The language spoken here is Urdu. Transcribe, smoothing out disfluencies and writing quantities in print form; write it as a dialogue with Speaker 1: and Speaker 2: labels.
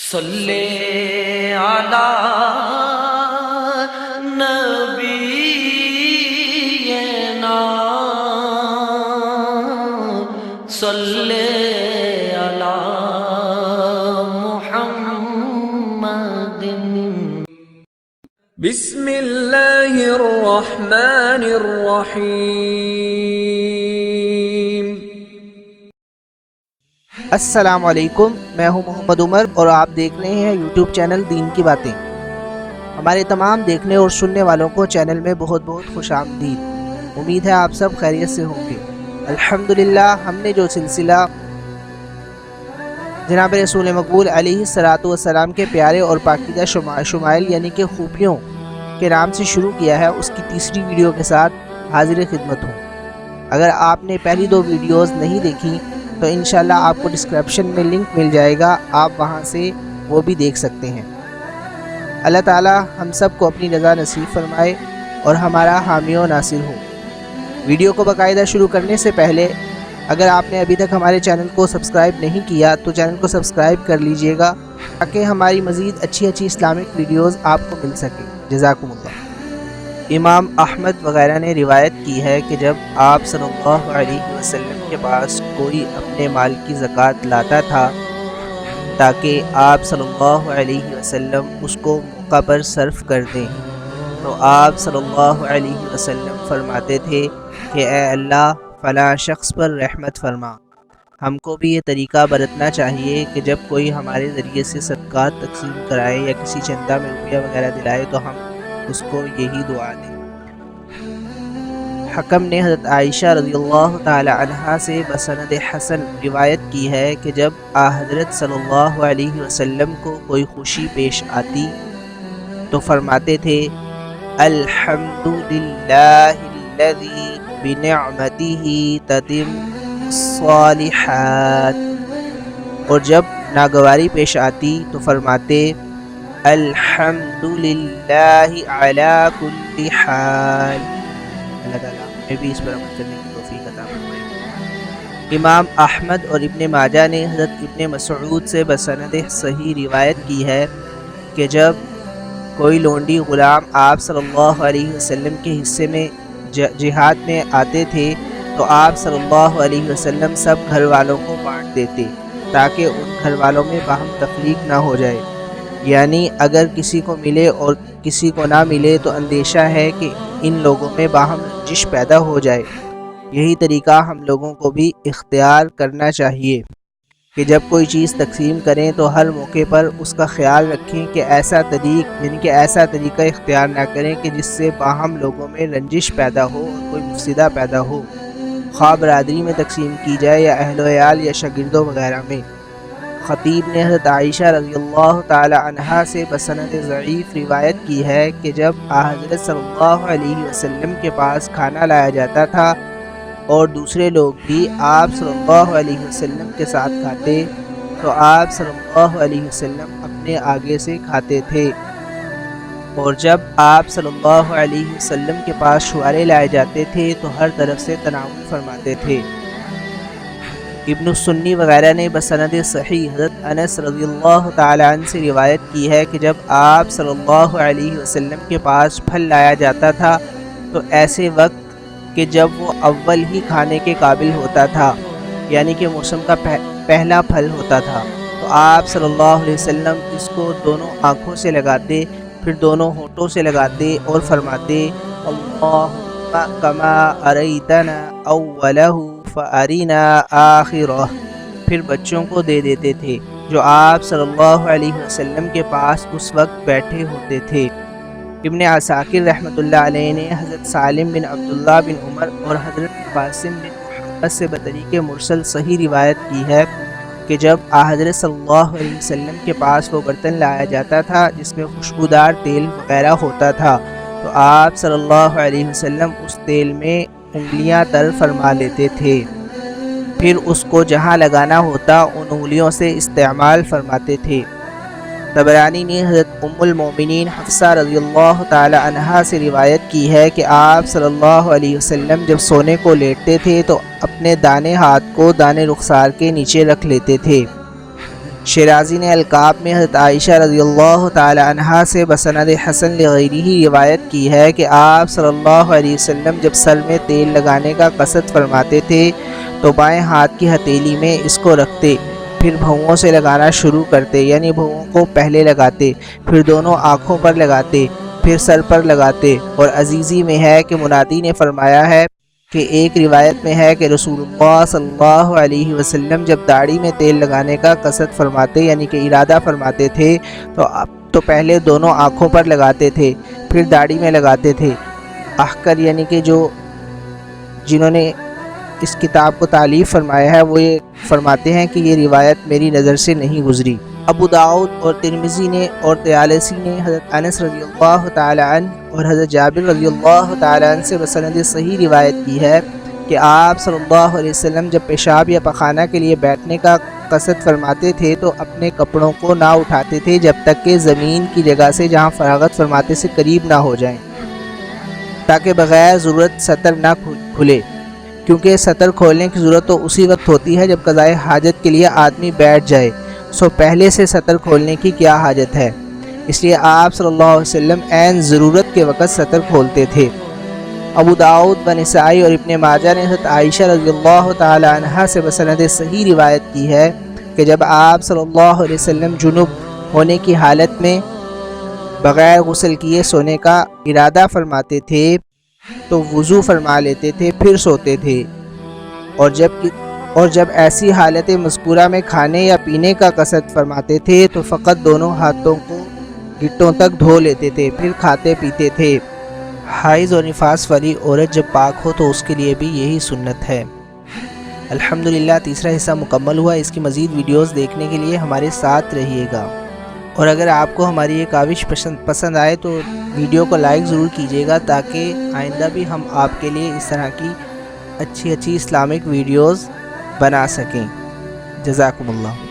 Speaker 1: صلی علی نبینا صلی علی محمد
Speaker 2: بسم اللہ الرحمن الرحیم۔
Speaker 3: السلام علیکم، میں ہوں محمد عمر اور آپ دیکھ رہے ہیں یوٹیوب چینل دین کی باتیں۔ ہمارے تمام دیکھنے اور سننے والوں کو چینل میں بہت بہت خوش آمدید۔ امید ہے آپ سب خیریت سے ہوں گے۔ الحمدللہ ہم نے جو سلسلہ جناب رسول مقبول علیہ السلام کے پیارے اور پاکیزہ شمائل یعنی کہ خوبیوں کے نام سے شروع کیا ہے، اس کی تیسری ویڈیو کے ساتھ حاضر خدمت ہوں۔ اگر آپ نے پہلی دو ویڈیوز نہیں دیکھی تو انشاءاللہ آپ کو ڈسکرپشن میں لنک مل جائے گا، آپ وہاں سے وہ بھی دیکھ سکتے ہیں۔ اللہ تعالی ہم سب کو اپنی رضا نصیب فرمائے اور ہمارا حامی و ناصر ہو۔ ویڈیو کو باقاعدہ شروع کرنے سے پہلے اگر آپ نے ابھی تک ہمارے چینل کو سبسکرائب نہیں کیا تو چینل کو سبسکرائب کر لیجئے گا تاکہ ہماری مزید اچھی اسلامک ویڈیوز آپ کو مل سکے۔ جزاکم اللہ۔ امام احمد وغیرہ نے روایت کی ہے کہ جب آپ صلی اللہ علیہ وسلم کے پاس کوئی اپنے مال کی زکوٰۃ لاتا تھا تاکہ آپ صلی اللہ علیہ وسلم اس کو موقع پر صرف کر دیں تو آپ صلی اللہ علیہ وسلم فرماتے تھے کہ اے اللہ فلاں شخص پر رحمت فرما۔ ہم کو بھی یہ طریقہ برتنا چاہیے کہ جب کوئی ہمارے ذریعے سے صدقات تقسیم کرائے یا کسی چندہ میں روپیہ وغیرہ دلائے تو ہم اس کو یہی دعا دیں۔ حکم نے حضرت عائشہ رضی اللہ تعالی عنہا سے بسند حسن روایت کی ہے کہ جب حضرت صلی اللہ علیہ وسلم کو کوئی خوشی پیش آتی تو فرماتے تھے الحمدللہ الذی بنعمتہ تتم الصالحات، اور جب ناگواری پیش آتی تو فرماتے الحمدللہ علی کل حال۔ اللہ تعالیٰ ہمیں بھی اس پر عمل کرنے کی توفیق عطا فرمائے۔ امام احمد اور ابن ماجہ نے حضرت ابن مسعود سے بسند صحیح روایت کی ہے کہ جب کوئی لونڈی غلام آپ صلی اللہ علیہ وسلم کے حصے میں جہاد میں آتے تھے تو آپ صلی اللہ علیہ وسلم سب گھر والوں کو بانٹ دیتے تاکہ ان گھر والوں میں باہم تفریق نہ ہو جائے، یعنی اگر کسی کو ملے اور کسی کو نہ ملے تو اندیشہ ہے کہ ان لوگوں میں باہم رنجش پیدا ہو جائے۔ یہی طریقہ ہم لوگوں کو بھی اختیار کرنا چاہیے کہ جب کوئی چیز تقسیم کریں تو ہر موقع پر اس کا خیال رکھیں کہ ایسا طریقہ اختیار نہ کریں کہ جس سے باہم لوگوں میں رنجش پیدا ہو اور کوئی مفسدہ پیدا ہو، خواہ برادری میں تقسیم کی جائے یا اہل و عیال یا شاگردوں وغیرہ میں۔ خطیب نے حضرت عائشہ رضی اللہ تعالی عنہا سے بسند ضعیف روایت کی ہے کہ جب حضرت صلی اللہ علیہ وسلم کے پاس کھانا لایا جاتا تھا اور دوسرے لوگ بھی آپ صلی اللہ علیہ وسلم کے ساتھ کھاتے تو آپ صلی اللہ علیہ وسلم اپنے آگے سے کھاتے تھے، اور جب آپ صلی اللہ علیہ وسلم کے پاس شوارے لائے جاتے تھے تو ہر طرف سے تناول فرماتے تھے۔ ابن السنی وغیرہ نے بسند صحیح حضرت انس رضی اللہ تعالی عنہ سے روایت کی ہے کہ جب آپ صلی اللہ علیہ وسلم کے پاس پھل لایا جاتا تھا تو ایسے وقت کہ جب وہ اول ہی کھانے کے قابل ہوتا تھا، یعنی کہ موسم کا پہلا پھل ہوتا تھا، تو آپ صلی اللہ علیہ وسلم اس کو دونوں آنکھوں سے لگاتے، پھر دونوں ہونٹوں سے لگاتے اور فرماتے اللہم کما اریتنا اولہ فارینا آخرہ، پھر بچوں کو دے دیتے تھے جو آپ صلی اللہ علیہ وسلم کے پاس اس وقت بیٹھے ہوتے تھے۔ ابن عساکر رحمۃ اللہ علیہ نے حضرت سالم بن عبداللہ بن عمر اور حضرت قاسم بن محمد سے بطریق مرسل صحیح روایت کی ہے کہ جب حضرت صلی اللہ علیہ وسلم کے پاس وہ برتن لایا جاتا تھا جس میں خوشبودار تیل وغیرہ ہوتا تھا تو آپ صلی اللہ علیہ وسلم اس تیل میں انگلیاں تر فرما لیتے تھے، پھر اس کو جہاں لگانا ہوتا ان انگلیوں سے استعمال فرماتے تھے۔ طبرانی نے حضرت ام المومنین حفصہ رضی اللہ تعالی عنہا سے روایت کی ہے کہ آپ صلی اللہ علیہ وسلم جب سونے کو لیٹتے تھے تو اپنے دانے ہاتھ کو دانے رخسار کے نیچے رکھ لیتے تھے شیرازی نے القاب میں حضرت عائشہ رضی اللہ تعالی عنہا سے بسند حسن لغیرہ روایت کی ہے کہ آپ صلی اللہ علیہ وسلم جب سر میں تیل لگانے کا قصد فرماتے تھے تو بائیں ہاتھ کی ہتھیلی میں اس کو رکھتے، پھر بھوؤں سے لگانا شروع کرتے، یعنی بھوؤں کو پہلے لگاتے، پھر دونوں آنکھوں پر لگاتے، پھر سر پر لگاتے۔ اور عزیزی میں ہے کہ منادی نے فرمایا ہے کہ ایک روایت میں ہے کہ رسول اللہ صلی اللہ علیہ وسلم جب داڑھی میں تیل لگانے کا قصد فرماتے یعنی کہ ارادہ فرماتے تھے تو پہلے دونوں آنکھوں پر لگاتے تھے، پھر داڑھی میں لگاتے تھے۔ احکر یعنی کہ جنہوں نے اس کتاب کو تالیف فرمایا ہے وہ یہ فرماتے ہیں کہ یہ روایت میری نظر سے نہیں گزری۔ ابو داؤد اور ترمذی نے اور طیالسی نے حضرت انس رضی اللہ تعالی عنہ اور حضرت جابر رضی اللہ تعالی عنہ سے بسند صحیح روایت کی ہے کہ آپ صلی اللہ علیہ وسلم جب پیشاب یا پخانہ کے لیے بیٹھنے کا قصد فرماتے تھے تو اپنے کپڑوں کو نہ اٹھاتے تھے جب تک کہ زمین کی جگہ سے جہاں فراغت فرماتے سے قریب نہ ہو جائیں، تاکہ بغیر ضرورت سطر نہ کھلے، کیونکہ سطر کھولنے کی ضرورت تو اسی وقت ہوتی ہے جب قضائے حاجت کے لیے آدمی بیٹھ جائے، سو پہلے سے سطر کھولنے کی کیا حاجت ہے؟ اس لیے آپ صلی اللہ علیہ وسلم عین ضرورت کے وقت سطر کھولتے تھے۔ ابو داؤد و نسائی اور ابن ماجہ نے حضرت عائشہ رضی اللہ تعالی عنہا سے بسند صحیح روایت کی ہے کہ جب آپ صلی اللہ علیہ وسلم جنب ہونے کی حالت میں بغیر غسل کیے سونے کا ارادہ فرماتے تھے تو وضو فرما لیتے تھے پھر سوتے تھے، اور جب ایسی حالت مذکورہ میں کھانے یا پینے کا قصد فرماتے تھے تو فقط دونوں ہاتھوں کو گھٹوں تک دھو لیتے تھے، پھر کھاتے پیتے تھے۔ حائض اور نفاس والی عورت جب پاک ہو تو اس کے لیے بھی یہی سنت ہے۔ الحمدللہ تیسرا حصہ مکمل ہوا۔ اس کی مزید ویڈیوز دیکھنے کے لیے ہمارے ساتھ رہیے گا، اور اگر آپ کو ہماری یہ کاوش پسند آئے تو ویڈیو کو لائک ضرور کیجیے گا تاکہ آئندہ بھی ہم آپ کے لیے اس طرح کی اچھی اسلامک ویڈیوز بنا سکیں۔ جزاکم اللہ۔